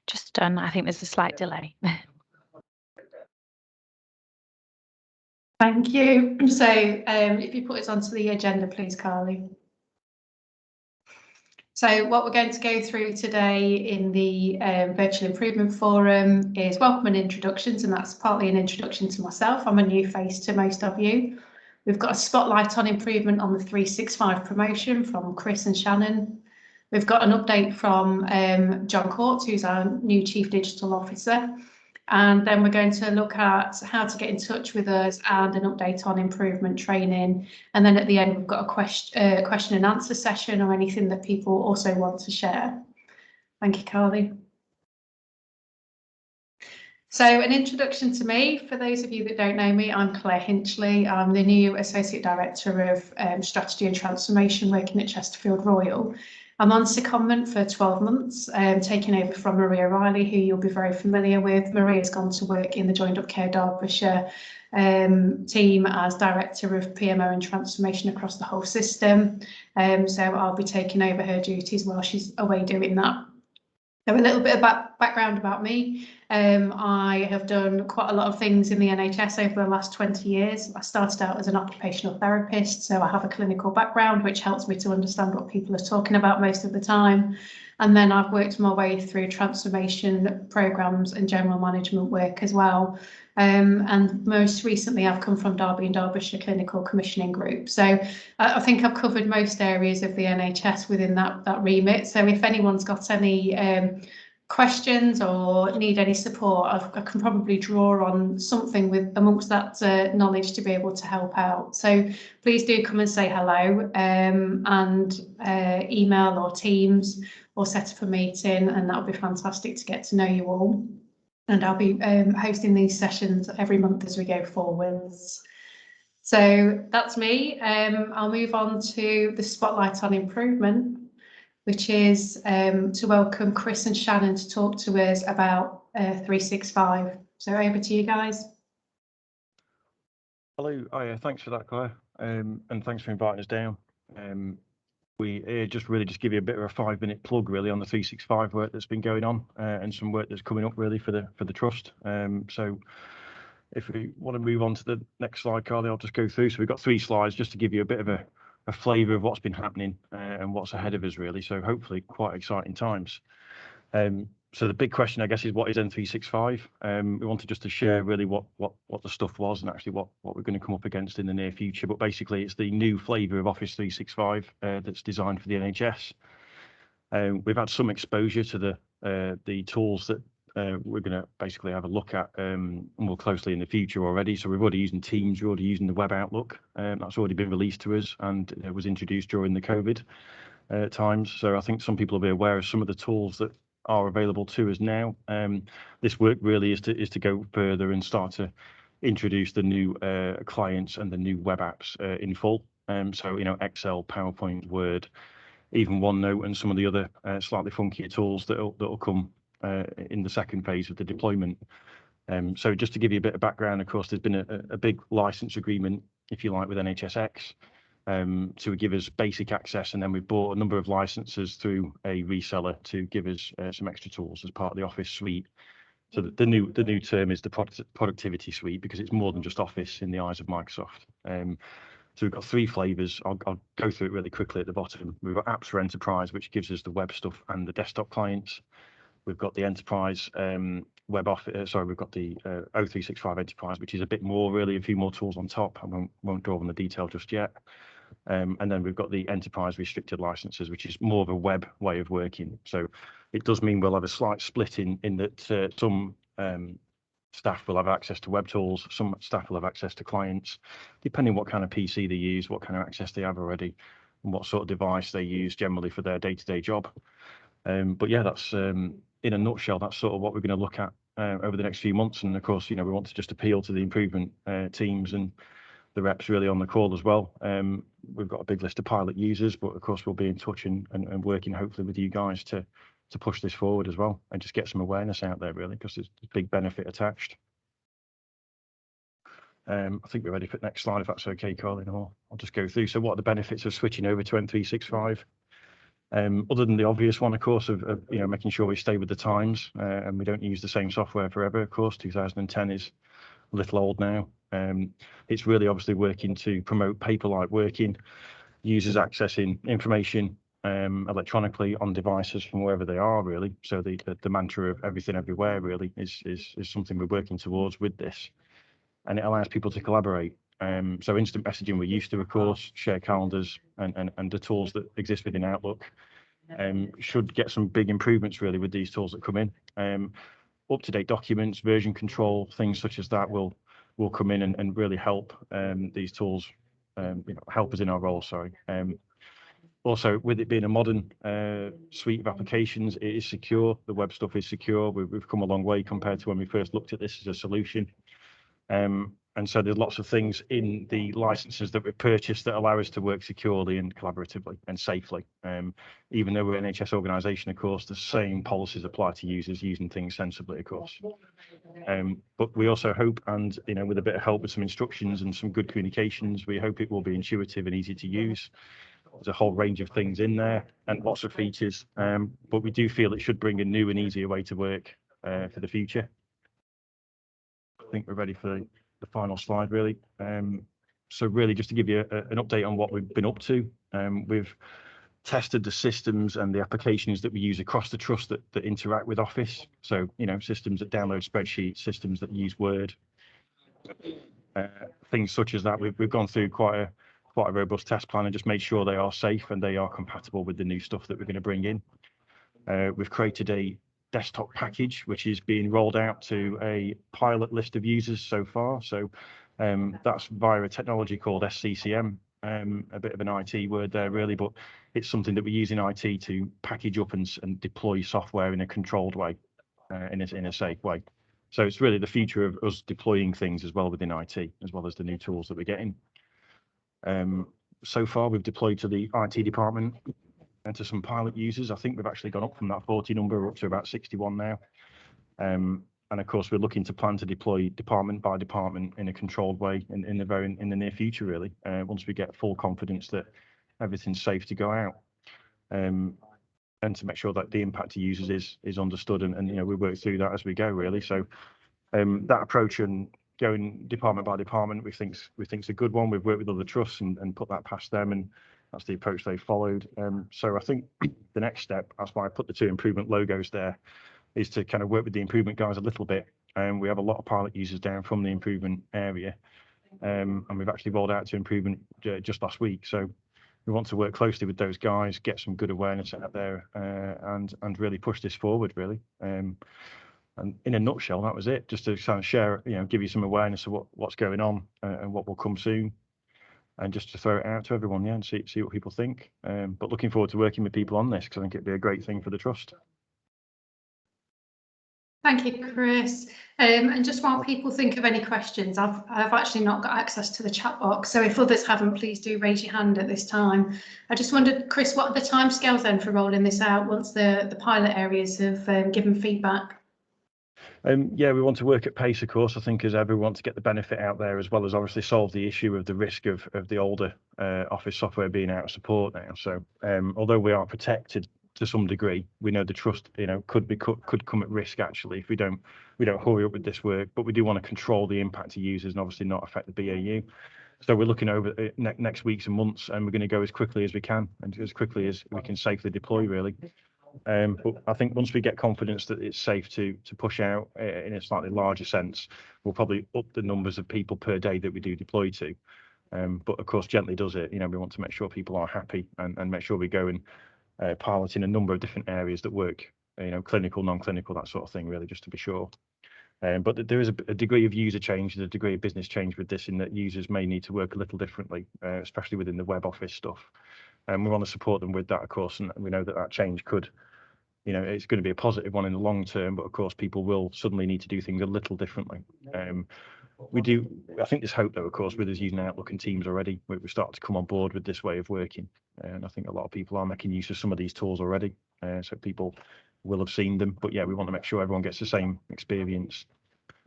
Just done. I think there's a slight delay. Thank you. So if you put us onto the agenda, please, Carly. So what we're going to go through today in the Virtual Improvement Forum is welcome and introductions, and that's partly an introduction to myself. I'm a new face to most of you. We've got a spotlight on improvement on the 365 promotion from Chris and Shannon. We've got an update from John Court, who's our new Chief Digital Officer. And then we're going to look at how to get in touch with us and an update on improvement training. And then at the end, we've got a question and answer session or anything that people also want to share. Thank you, Carly. So an introduction to me, for those of you that don't know me, I'm Claire Hinchley. I'm the new Associate Director of Strategy and Transformation working at Chesterfield Royal. I'm on secondment for 12 months, taking over from Maria Riley, who you'll be very familiar with. Maria's gone to work in the Joined Up Care Derbyshire team as Director of PMO and Transformation across the whole system. So I'll be taking over her duties while she's away doing that. So a little bit of background about me. I have done quite a lot of things in the NHS over the last 20 years. I started out as an occupational therapist, so I have a clinical background, which helps me to understand what people are talking about most of the time. And then I've worked my way through transformation programs and general management work as well. And most recently, I've come from Derby and Derbyshire Clinical Commissioning Group. So I think I've covered most areas of the NHS within that remit. So if anyone's got any questions or need any support, I can probably draw on something with amongst that knowledge to be able to help out. So please do come and say hello and email or Teams or set up a meeting, and that would be fantastic to get to know you all. And I'll be hosting these sessions every month as we go forwards. So that's me. I'll move on to the spotlight on improvement, which is to welcome Chris and Shannon to talk to us about 365. So over to you guys. Hello, thanks for that, Claire, and thanks for inviting us down. We just give you a bit of a 5-minute plug really on the 365 work that's been going on and some work that's coming up really for the trust. So if we want to move on to the next slide, Carly, I'll just go through. So we've got 3 slides just to give you a bit of a flavour of what's been happening and what's ahead of us really. So hopefully quite exciting times. So the big question, I guess, is what is N365? We wanted just to share really what the stuff was and actually what we're going to come up against in the near future. But basically, it's the new flavour of Office 365 that's designed for the NHS. We've had some exposure to the tools that we're going to basically have a look at more closely in the future already. So we're already using Teams, we're already using the Web Outlook. That's already been released to us and it was introduced during the COVID times. So I think some people will be aware of some of the tools that are available to us now. This work really is to go further and start to introduce the new clients and the new web apps in full. So, you know, Excel, PowerPoint, Word, even OneNote and some of the other slightly funkier tools that'll come in the second phase of the deployment. So just to give you a bit of background, of course, there's been a big license agreement, if you like, with NHSX to give us basic access, and then we bought a number of licenses through a reseller to give us some extra tools as part of the Office suite. So the new term is the productivity suite because it's more than just Office in the eyes of Microsoft. So we've got 3 flavors. I'll go through it really quickly at the bottom. We've got Apps for Enterprise, which gives us the web stuff and the desktop clients. We've got the Enterprise Web Office. Sorry, we've got the O365 Enterprise, which is a bit more, really, a few more tools on top. I won't draw on the detail just yet. And then we've got the Enterprise Restricted Licenses, which is more of a web way of working. So it does mean we'll have a slight split in that some staff will have access to web tools, some staff will have access to clients, depending what kind of PC they use, what kind of access they have already, and what sort of device they use generally for their day-to-day job. But yeah, that's in a nutshell, that's sort of what we're going to look at over the next few months. And of course, you know, we want to just appeal to the improvement teams and the reps really on the call as well. We've got a big list of pilot users, but of course we'll be in touch and working hopefully with you guys to push this forward as well and just get some awareness out there really, because there's a big benefit attached. I think we're ready for the next slide if that's okay, Colin, or I'll just go through. So what are the benefits of switching over to N365? Other than the obvious one, of course, of making sure we stay with the times and we don't use the same software forever. Of course, 2010 is a little old now. It's really obviously working to promote paper-like working, users accessing information electronically on devices from wherever they are, really. So the mantra of everything everywhere really is something we're working towards with this, and it allows people to collaborate. So instant messaging we're used to, of course, share calendars and the tools that exist within Outlook should get some big improvements really with these tools that come in. Up-to-date documents, version control, things such as that will come in and really help these tools help us in our role, sorry. Also, with it being a modern suite of applications, it is secure. The web stuff is secure. We've come a long way compared to when we first looked at this as a solution. And so there's lots of things in the licenses that we've purchased that allow us to work securely and collaboratively and safely. Even though we're an NHS organisation, of course, the same policies apply to users using things sensibly, of course. But we also hope, and with a bit of help with some instructions and some good communications, we hope it will be intuitive and easy to use. There's a whole range of things in there and lots of features, but we do feel it should bring a new and easier way to work for the future. I think we're ready for the final slide, really. So really just to give you an update on what we've been up to. We've tested the systems and the applications that we use across the trust that interact with Office. So, systems that download spreadsheets, systems that use Word, things such as that. We've gone through quite a robust test plan and just made sure they are safe and they are compatible with the new stuff that we're going to bring in. We've created a desktop package, which is being rolled out to a pilot list of users so far. So that's via a technology called SCCM, a bit of an IT word there really, but it's something that we use in IT to package up and deploy software in a controlled way, in a safe way. So it's really the future of us deploying things as well within IT, as well as the new tools that we're getting. So far we've deployed to the IT department and to some pilot users. I think we've actually gone up from that 40 number up to about 61 now. And of course, we're looking to plan to deploy department by department in a controlled way in the near future, really, once we get full confidence that everything's safe to go out. And to make sure that the impact to users is understood and we work through that as we go, really. So that approach and going department by department, we think's a good one. We've worked with other trusts and put that past them, and that's the approach they followed. So I think the next step, that's why I put the two improvement logos there, is to kind of work with the improvement guys a little bit. And we have a lot of pilot users down from the improvement area, and we've actually rolled out to improvement just last week. So we want to work closely with those guys, get some good awareness out there, and really push this forward, really. And in a nutshell, that was it. Just to kind of share, give you some awareness of what's going on and what will come soon. And just to throw it out to everyone, and see what people think. But looking forward to working with people on this, because I think it'd be a great thing for the trust. Thank you, Chris. And just while people think of any questions, I've actually not got access to the chat box. So if others haven't, please do raise your hand at this time. I just wondered, Chris, what are the timescales then for rolling this out once the pilot areas have given feedback? Yeah, we want to work at pace, of course. I think as everyone wants to get the benefit out there, as well as obviously solve the issue of the risk of the older Office software being out of support now. So although we are protected to some degree, we know the trust could come at risk actually if we don't hurry up with this work. But we do want to control the impact to users and obviously not affect the BAU. So we're looking over next weeks and months, and we're going to go as quickly as we can and as quickly as we can safely deploy, really. But I think once we get confidence that it's safe to push out in a slightly larger sense, we'll probably up the numbers of people per day that we do deploy to. But of course, gently does it. We want to make sure people are happy and make sure we go and pilot in a number of different areas that work, clinical, non-clinical, that sort of thing, really, just to be sure. But there is a degree of user change, a degree of business change with this, in that users may need to work a little differently, especially within the web Office stuff. And we want to support them with that, of course, and we know that change could, it's going to be a positive one in the long term, but of course people will suddenly need to do things a little differently. I think there's hope though, of course, with us using Outlook and Teams already. We're starting to come on board with this way of working, and I think a lot of people are making use of some of these tools already, so people will have seen them. But yeah, we want to make sure everyone gets the same experience.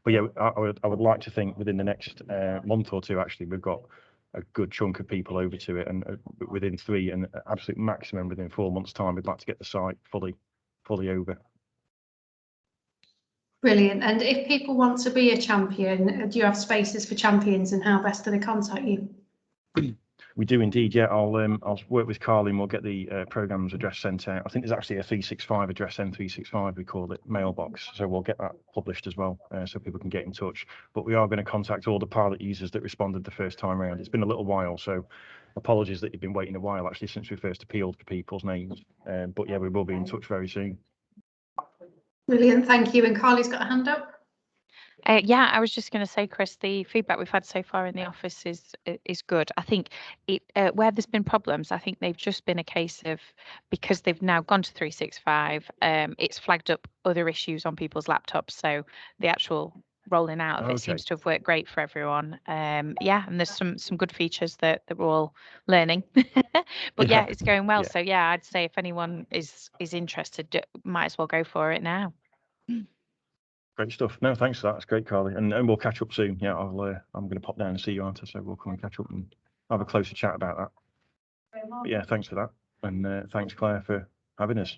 But yeah, I would like to think within the next month or two, actually, we've got a good chunk of people over to it, and within 3 and absolute maximum within 4 months' time, we'd like to get the site fully over. Brilliant. And if people want to be a champion, do you have spaces for champions, and how best do they contact you? We do indeed, yeah. I'll work with Carly and we'll get the program's address sent out. I think there's actually a 365 address, M365 we call it, mailbox. So we'll get that published as well, so people can get in touch. But we are going to contact all the pilot users that responded the first time around. It's been a little while, so apologies that you've been waiting a while actually since we first appealed for people's names. But yeah, we will be in touch very soon. Brilliant, thank you. And Carly's got a hand up. Yeah, I was just going to say, Chris, the feedback we've had so far in the office is good. I think where there's been problems, I think they've just been a case of, because they've now gone to 365, it's flagged up other issues on people's laptops. So the actual rolling out of it seems to have worked great for everyone. Yeah, and there's some good features that we're all learning. But yeah, it's going well. So yeah, I'd say if anyone is interested, might as well go for it now. Great stuff. No, thanks for that. That's great, Carly. And we'll catch up soon. Yeah, I'm going to pop down and see you, Anta. So we'll come and catch up and have a closer chat about that. But yeah, thanks for that. And thanks, Claire, for having us.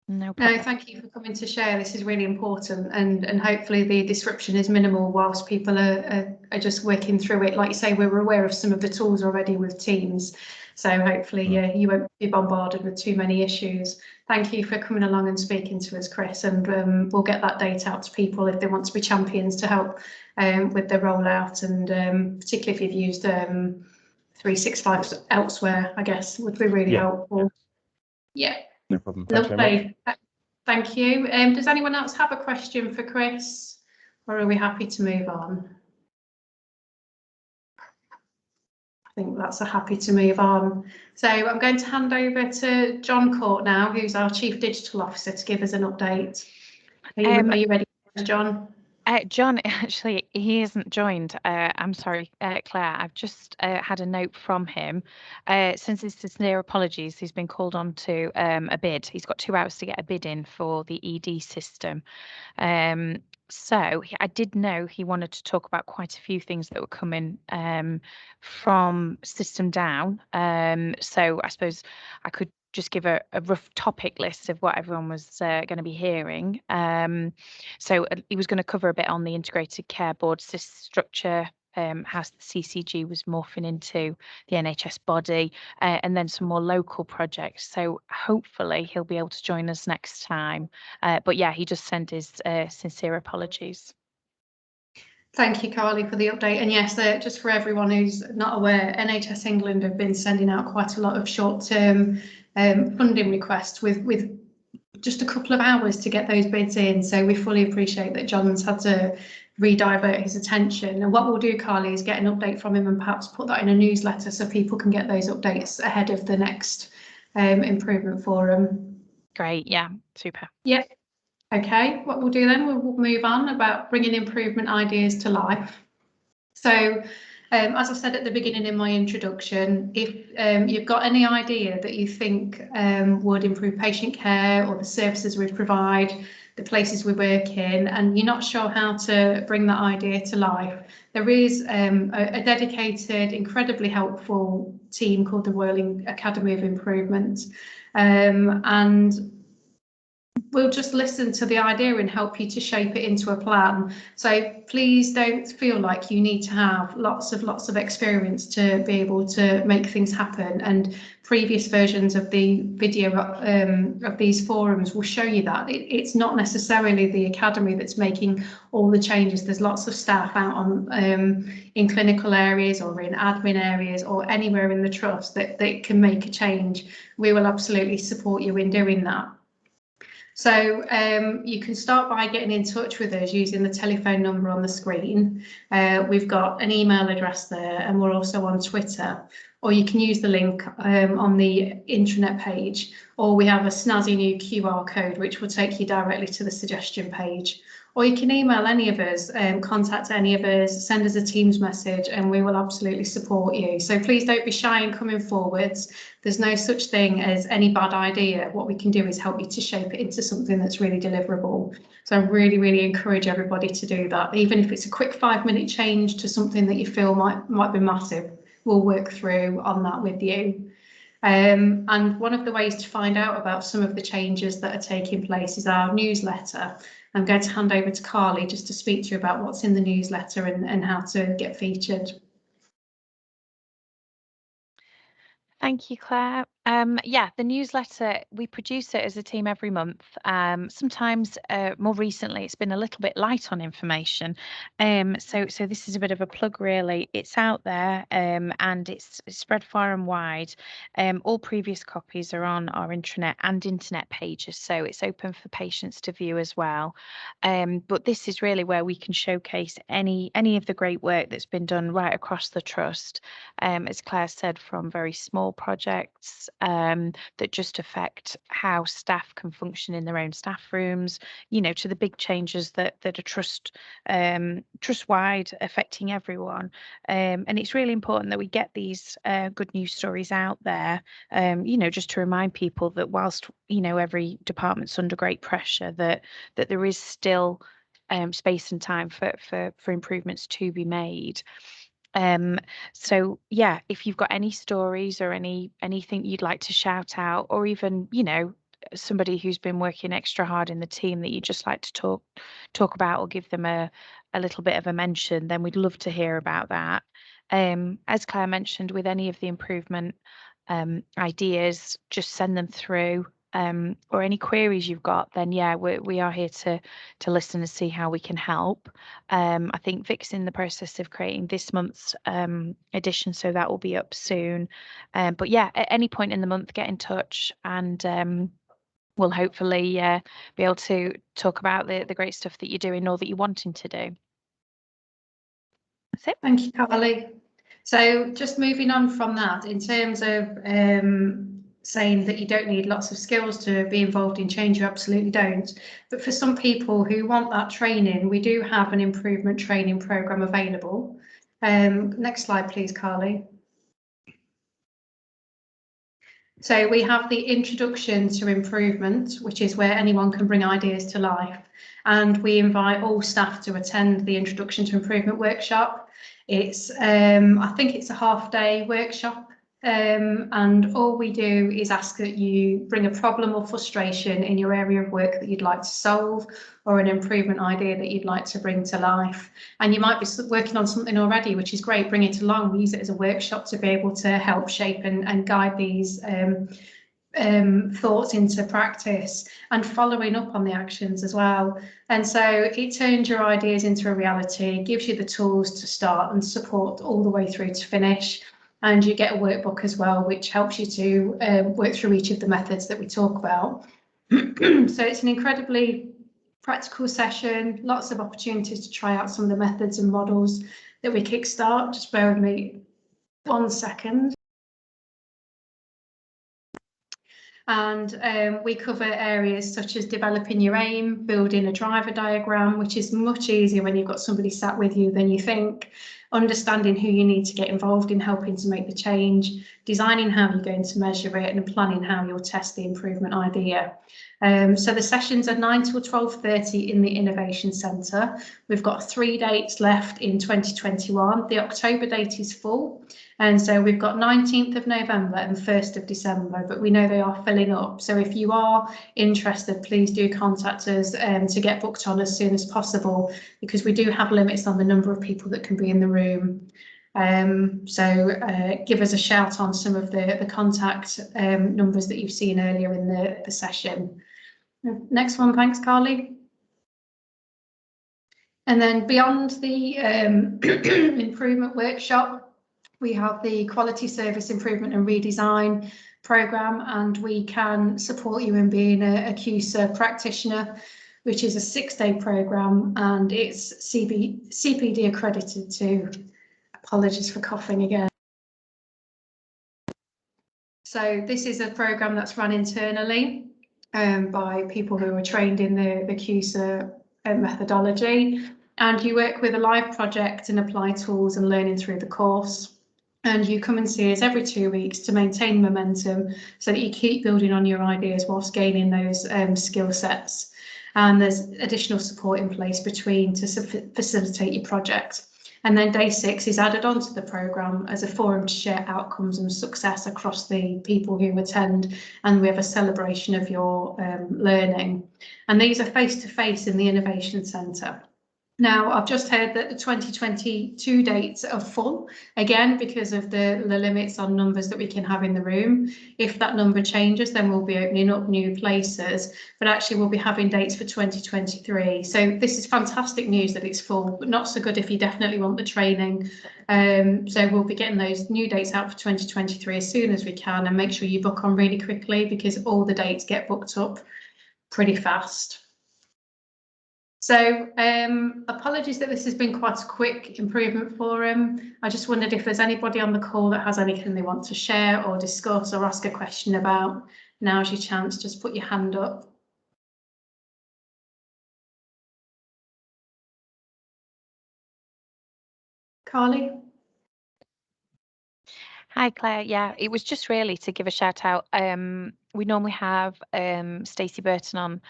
No problem. No, thank you for coming to share. This is really important, and hopefully the disruption is minimal whilst people are just working through it. Like you say, we're aware of some of the tools already with Teams. So hopefully you won't be bombarded with too many issues. Thank you for coming along and speaking to us, Chris, and we'll get that data out to people if they want to be champions to help with the rollout, and particularly if you've used 365 elsewhere, I guess would be really helpful. Yeah. No problem. Thanks very Lovely. Thank you. Does anyone else have a question for Chris, or are we happy to move on? I think that's a happy to move on. So I'm going to hand over to John Court now, who's our Chief Digital Officer, to give us an update. Are you ready, John? John, actually, he hasn't joined. I'm sorry, Claire. I've just had a note from him. Since his sincere apologies, he's been called on to a bid. He's got 2 hours to get a bid in for the ED system. So I did know he wanted to talk about quite a few things that were coming from system down. So I suppose I could just give a rough topic list of what everyone was going to be hearing. So he was going to cover a bit on the integrated care board structure, how the CCG was morphing into the NHS body, and then some more local projects. So hopefully he'll be able to join us next time. But yeah, he just sent his sincere apologies. Thank you, Carly, for the update. And yes, just for everyone who's not aware, NHS England have been sending out quite a lot of short-term funding requests with just a couple of hours to get those bids in. So we fully appreciate that John's had to re-divert his attention. And what we'll do, Carly, is get an update from him and perhaps put that in a newsletter so people can get those updates ahead of the next improvement forum. Great, yeah, super. Yeah. Okay, what we'll do then, we'll move on about bringing improvement ideas to life. So as I said at the beginning in my introduction, if you've got any idea that you think would improve patient care or the services we provide, the places we work in, and you're not sure how to bring that idea to life, there is a dedicated, incredibly helpful team called the Royal Academy of Improvement. And we'll just listen to the idea and help you to shape it into a plan. So please don't feel like you need to have lots of experience to be able to make things happen. And previous versions of the video of these forums will show you that. It's not necessarily the academy that's making all the changes. There's lots of staff out on in clinical areas or in admin areas or anywhere in the trust that can make a change. We will absolutely support you in doing that. So you can start by getting in touch with us using the telephone number on the screen. We've got an email address there, and we're also on Twitter. Or you can use the link on the intranet page, or we have a snazzy new QR code which will take you directly to the suggestion page. Or you can email any of us, contact any of us, send us a Teams message, and we will absolutely support you. So please don't be shy in coming forwards. There's no such thing as any bad idea. What we can do is help you to shape it into something that's really deliverable. So I really encourage everybody to do that. Even if it's a quick 5-minute change to something that you feel might be massive, we'll work through on that with you. And one of the ways to find out about some of the changes that are taking place is our newsletter. I'm going to hand over to Carly just to speak to you about what's in the newsletter and how to get featured. Thank you, Claire. Yeah, the newsletter, we produce it as a team every month. Sometimes more recently, it's been a little bit light on information. So this is a bit of a plug, really. It's out there and it's spread far and wide. All previous copies are on our intranet and internet pages, so it's open for patients to view as well. But this is really where we can showcase any of the great work that's been done right across the trust. As Claire said, from very small projects that just affect how staff can function in their own staff rooms, you know, to the big changes that are trust-wide affecting everyone. And it's really important that we get these good news stories out there, you know, just to remind people that whilst, you know, every department's under great pressure, that there is still space and time for improvements to be made. So yeah, if you've got any stories or anything you'd like to shout out, or even, you know, somebody who's been working extra hard in the team that you'd just like to talk about or give them a little bit of a mention, then we'd love to hear about that. As Claire mentioned, with any of the improvement ideas, just send them through. Or any queries you've got, then yeah, we are here to listen and see how we can help. I think Vic's in the process of creating this month's edition, so that will be up soon. But yeah, at any point in the month, get in touch and we'll hopefully be able to talk about the great stuff that you're doing or that you're wanting to do. That's it. Thank you, Carly. So just moving on from that, in terms of saying that you don't need lots of skills to be involved in change, you absolutely don't. But for some people who want that training, we do have an improvement training programme available. Next slide, please, Carly. So we have the introduction to improvement, which is where anyone can bring ideas to life. And we invite all staff to attend the introduction to improvement workshop. It's, I think it's a half-day workshop. And all we do is ask that you bring a problem or frustration in your area of work that you'd like to solve, or an improvement idea that you'd like to bring to life. And you might be working on something already, which is great. Bring it along, use it as a workshop to be able to help shape and guide these thoughts into practice, and following up on the actions as well. And so it turns your ideas into a reality, gives you the tools to start and support all the way through to finish. And you get a workbook as well, which helps you to work through each of the methods that we talk about. So it's an incredibly practical session, lots of opportunities to try out some of the methods and models that we kickstart. Just bear with me 1 second. And we cover areas such as developing your aim, building a driver diagram, which is much easier when you've got somebody sat with you than you think, understanding who you need to get involved in helping to make the change, designing how you're going to measure it, and planning how you'll test the improvement idea. So the sessions are 9 till 12:30 in the Innovation Centre. We've got 3 dates left in 2021. The October date is full. And so we've got 19th of November and 1st of December, but we know they are filling up. So if you are interested, please do contact us to get booked on as soon as possible, because we do have limits on the number of people that can be in the room. So give us a shout on some of the contact numbers that you've seen earlier in the session. Next one, thanks, Carly. And then beyond the improvement workshop, we have the Quality Service Improvement and Redesign programme, and we can support you in being a QSA practitioner, which is a 6-day programme, and it's CPD accredited too. Apologies for coughing again. So this is a programme that's run internally by people who are trained in the QSA methodology, and you work with a live project and apply tools and learning through the course. And you come and see us every 2 weeks to maintain momentum so that you keep building on your ideas whilst gaining those skill sets. And there's additional support in place between to facilitate your project. And then day 6 is added onto the programme as a forum to share outcomes and success across the people who attend, and we have a celebration of your learning. And these are face-to-face in the Innovation Centre. Now, I've just heard that the 2022 dates are full, again, because of the limits on numbers that we can have in the room. If that number changes, then we'll be opening up new places, but actually we'll be having dates for 2023. So this is fantastic news that it's full, but not so good if you definitely want the training. So we'll be getting those new dates out for 2023 as soon as we can, and make sure you book on really quickly because all the dates get booked up pretty fast. So apologies that this has been quite a quick improvement forum. I just wondered if there's anybody on the call that has anything they want to share or discuss or ask a question about. Now's your chance, just put your hand up. Carly? Hi, Claire. Yeah, it was just really to give a shout out. We normally have Stacey Burton on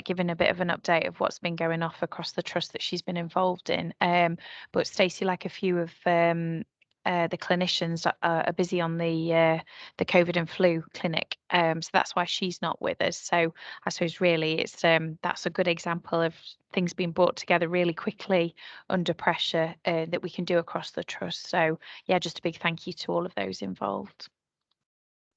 giving a bit of an update of what's been going off across the trust that she's been involved in. But Stacey, like a few of the clinicians, are busy on the COVID and flu clinic. So that's why she's not with us. So I suppose really it's that's a good example of things being brought together really quickly under pressure that we can do across the trust. So yeah, just a big thank you to all of those involved.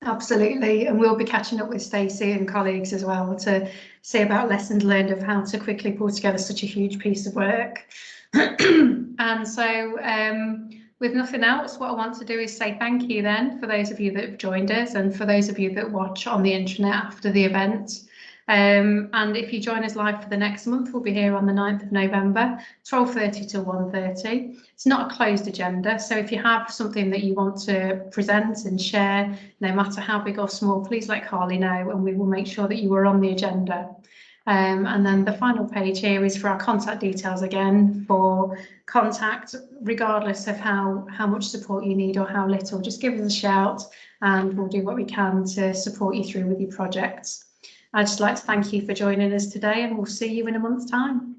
Absolutely, and we'll be catching up with Stacey and colleagues as well to see about lessons learned of how to quickly pull together such a huge piece of work. And so with nothing else, what I want to do is say thank you then for those of you that have joined us and for those of you that watch on the intranet after the event. And if you join us live for the next month, we'll be here on the 9th of November, 12:30 till 1:30. It's not a closed agenda, so if you have something that you want to present and share, no matter how big or small, please let Carly know and we will make sure that you are on the agenda. And then the final page here is for our contact details again for contact, regardless of how much support you need or how little. Just give us a shout and we'll do what we can to support you through with your projects. I'd just like to thank you for joining us today, and we'll see you in a month's time.